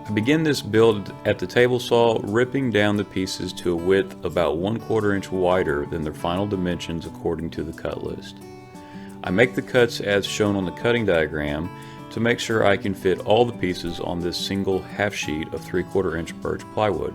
I begin this build at the table saw, ripping down the pieces to a width about 1/4 inch wider than their final dimensions according to the cut list. I make the cuts as shown on the cutting diagram to make sure I can fit all the pieces on this single half sheet of 3/4 inch birch plywood.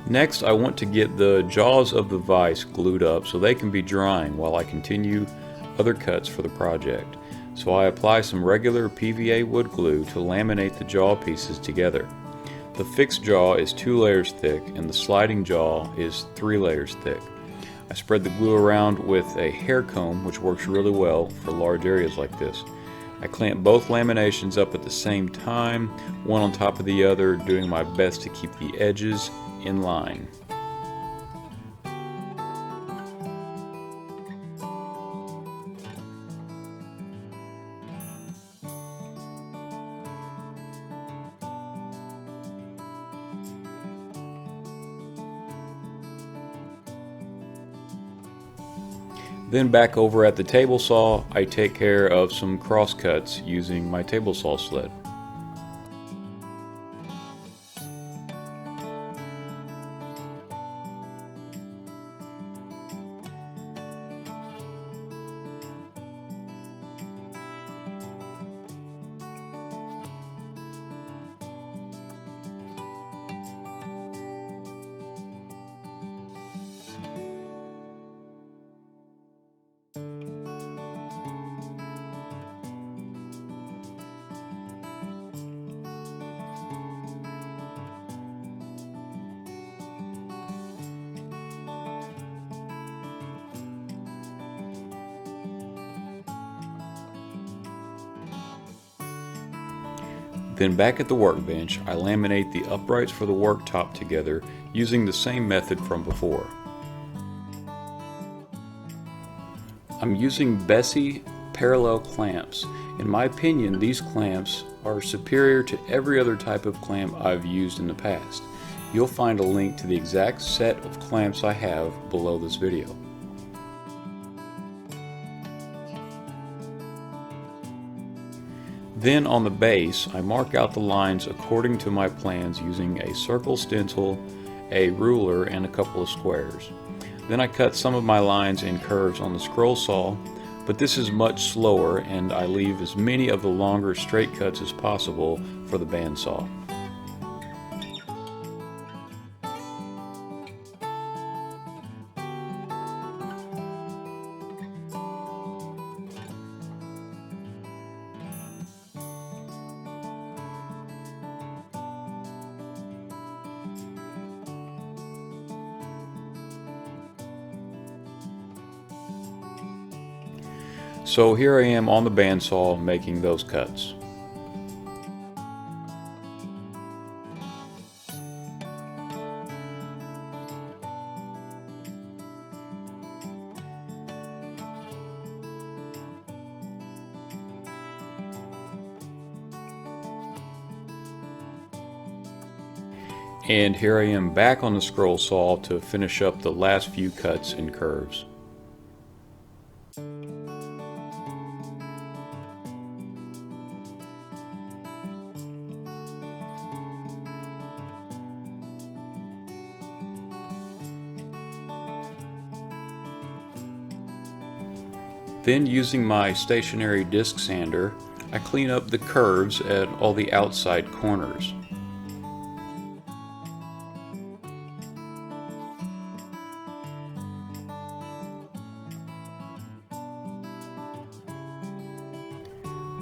Next, I want to get the jaws of the vise glued up so they can be drying while I continue other cuts for the project. So I apply some regular PVA wood glue to laminate the jaw pieces together. The fixed jaw is 2 layers thick and the sliding jaw is 3 layers thick. I spread the glue around with a hair comb, which works really well for large areas like this. I clamp both laminations up at the same time, one on top of the other, doing my best to keep the edges in line. Then back over at the table saw, I take care of some cross cuts using my table saw sled. Then back at the workbench, I laminate the uprights for the worktop together using the same method from before. I'm using Bessie parallel clamps. In my opinion, these clamps are superior to every other type of clamp I've used in the past. You'll find a link to the exact set of clamps I have below this video. Then on the base, I mark out the lines according to my plans using a circle stencil, a ruler, and a couple of squares. Then I cut some of my lines and curves on the scroll saw, but this is much slower and I leave as many of the longer straight cuts as possible for the bandsaw. So here I am on the bandsaw making those cuts. And here I am back on the scroll saw to finish up the last few cuts and curves. Then using my stationary disc sander, I clean up the curves at all the outside corners.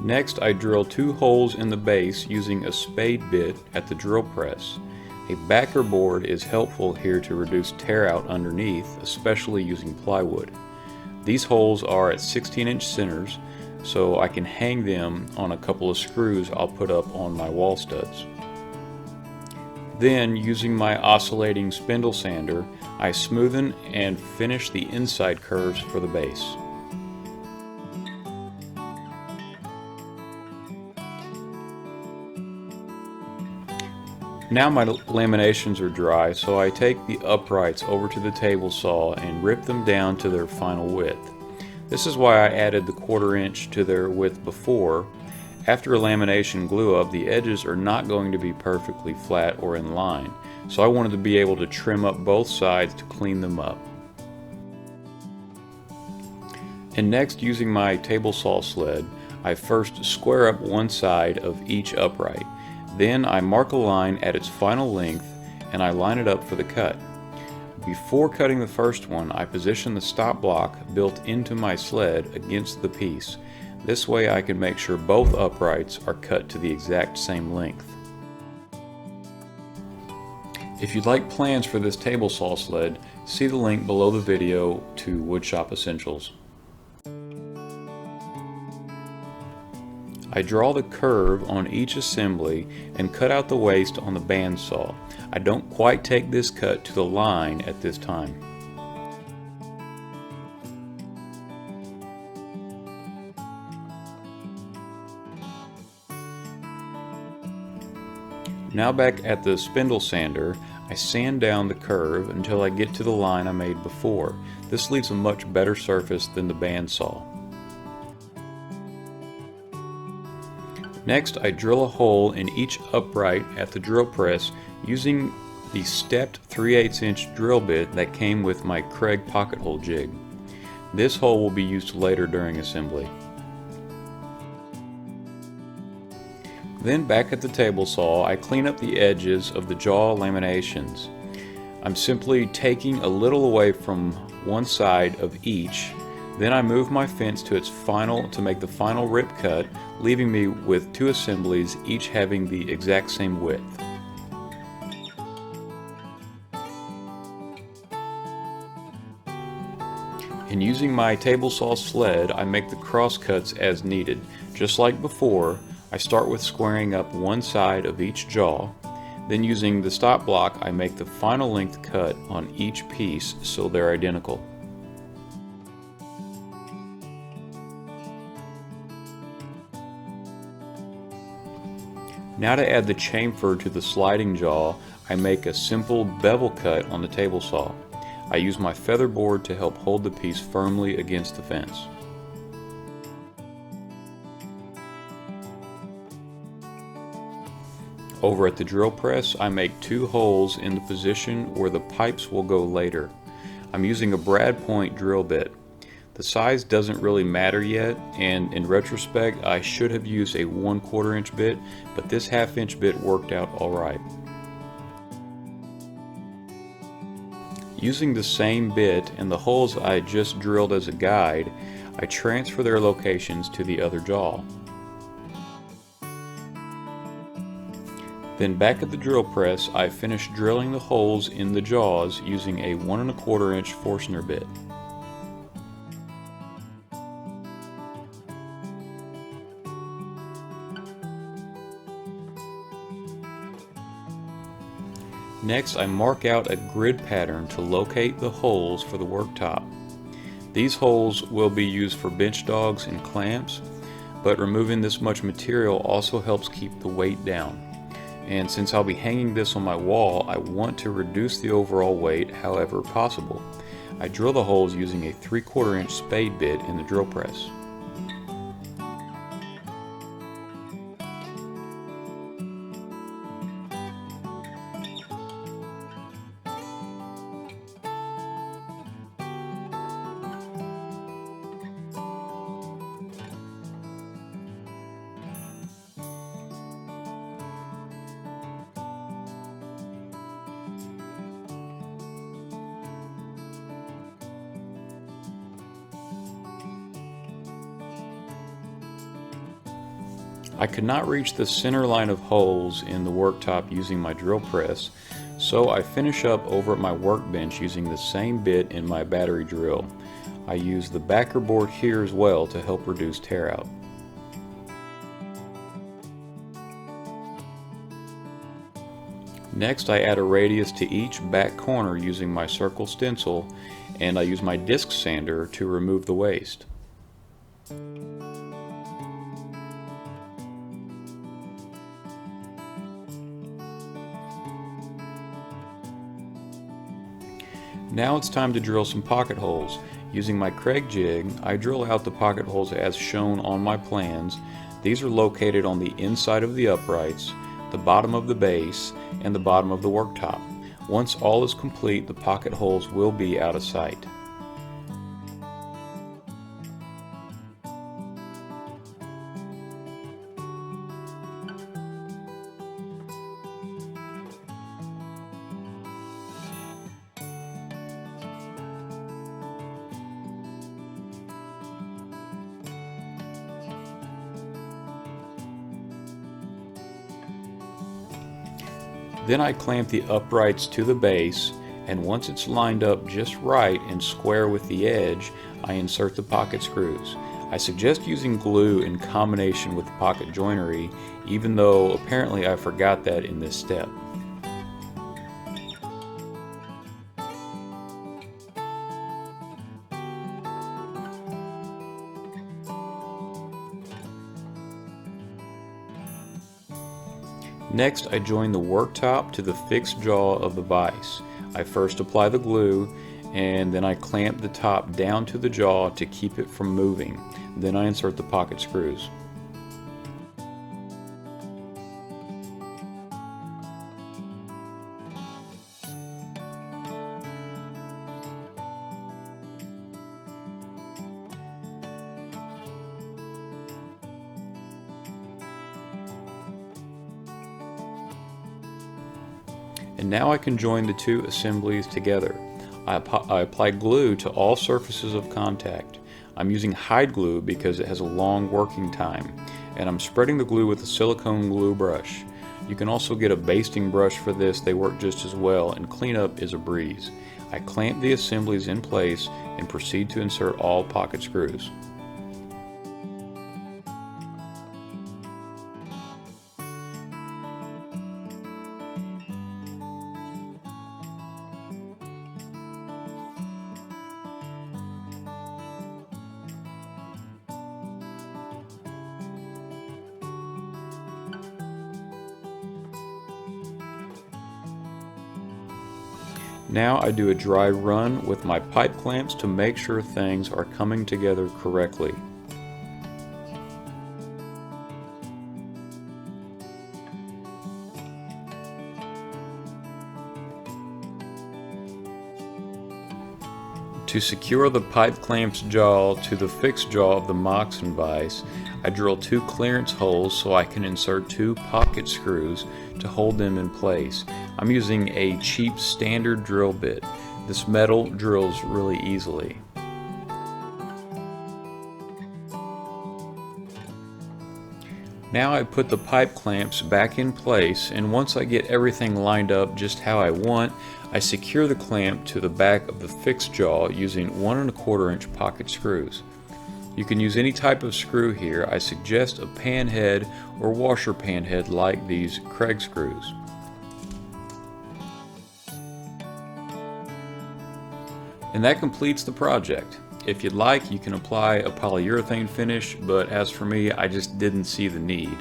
Next, I drill 2 holes in the base using a spade bit at the drill press. A backer board is helpful here to reduce tear out underneath, especially using plywood. These holes are at 16-inch centers, so I can hang them on a couple of screws I'll put up on my wall studs. Then, using my oscillating spindle sander, I smoothen and finish the inside curves for the base. Now my laminations are dry, so I take the uprights over to the table saw and rip them down to their final width. This is why I added the 1/4 inch to their width before. After a lamination glue up, the edges are not going to be perfectly flat or in line, so I wanted to be able to trim up both sides to clean them up. And next, using my table saw sled, I first square up one side of each upright. Then I mark a line at its final length and I line it up for the cut. Before cutting the first one, I position the stop block built into my sled against the piece. This way I can make sure both uprights are cut to the exact same length. If you'd like plans for this table saw sled, see the link below the video to Woodshop Essentials. I draw the curve on each assembly and cut out the waste on the bandsaw. I don't quite take this cut to the line at this time. Now back at the spindle sander, I sand down the curve until I get to the line I made before. This leaves a much better surface than the bandsaw. Next, I drill a hole in each upright at the drill press using the stepped 3/8 inch drill bit that came with my Craig pocket hole jig. This hole will be used later during assembly. Then back at the table saw, I clean up the edges of the jaw laminations. I'm simply taking a little away from one side of each. Then I move my fence to its final to make the final rip cut, leaving me with two assemblies, each having the exact same width. And using my table saw sled, I make the cross cuts as needed. Just like before, I start with squaring up one side of each jaw. Then using the stop block, I make the final length cut on each piece so they're identical. Now to add the chamfer to the sliding jaw, I make a simple bevel cut on the table saw. I use my feather board to help hold the piece firmly against the fence. Over at the drill press, I make two holes in the position where the pipes will go later. I'm using a brad point drill bit. The size doesn't really matter yet, and in retrospect I should have used a 1/4 inch bit, but this 1/2 inch bit worked out alright. Using the same bit and the holes I just drilled as a guide, I transfer their locations to the other jaw. Then back at the drill press, I finish drilling the holes in the jaws using a 1 1/4 inch Forstner bit. Next, I mark out a grid pattern to locate the holes for the worktop. These holes will be used for bench dogs and clamps, but removing this much material also helps keep the weight down. And since I'll be hanging this on my wall, I want to reduce the overall weight however possible. I drill the holes using a 3/4 inch spade bit in the drill press. I could not reach the center line of holes in the worktop using my drill press, so I finish up over at my workbench using the same bit in my battery drill. I use the backer board here as well to help reduce tear out. Next, I add a radius to each back corner using my circle stencil, and I use my disc sander to remove the waste. Now it's time to drill some pocket holes. Using my Kreg jig, I drill out the pocket holes as shown on my plans. These are located on the inside of the uprights, the bottom of the base, and the bottom of the worktop. Once all is complete, the pocket holes will be out of sight. Then I clamp the uprights to the base, and once it's lined up just right and square with the edge, I insert the pocket screws. I suggest using glue in combination with pocket joinery, even though apparently I forgot that in this step. Next, I join the worktop to the fixed jaw of the vise. I first apply the glue, and then I clamp the top down to the jaw to keep it from moving. Then I insert the pocket screws. And now I can join the two assemblies together. I apply glue to all surfaces of contact. I'm using hide glue because it has a long working time, and I'm spreading the glue with a silicone glue brush. You can also get a basting brush for this, they work just as well, and cleanup is a breeze. I clamp the assemblies in place and proceed to insert all pocket screws. Now I do a dry run with my pipe clamps to make sure things are coming together correctly. To secure the pipe clamp's jaw to the fixed jaw of the Moxon vise, I drill 2 clearance holes so I can insert 2 pocket screws to hold them in place. I'm using a cheap standard drill bit. This metal drills really easily. Now I put the pipe clamps back in place, and once I get everything lined up just how I want, I secure the clamp to the back of the fixed jaw using 1 1/4 inch pocket screws. You can use any type of screw here. I suggest a pan head or washer pan head like these Kreg screws. And that completes the project. If you'd like, you can apply a polyurethane finish, but as for me, I just didn't see the need.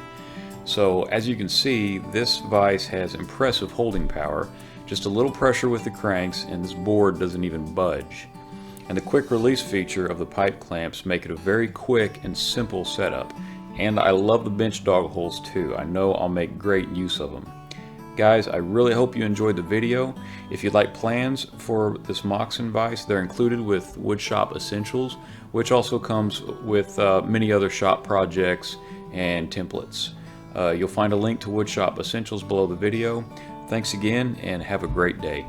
So as you can see, this vise has impressive holding power, just a little pressure with the cranks, and this board doesn't even budge. And the quick release feature of the pipe clamps make it a very quick and simple setup. And I love the bench dog holes too. I know I'll make great use of them. Guys, I really hope you enjoyed the video. If you'd like plans for this Moxon vise, they're included with Woodshop Essentials, which also comes with many other shop projects and templates. You'll find a link to Woodshop Essentials below the video. Thanks again, and have a great day.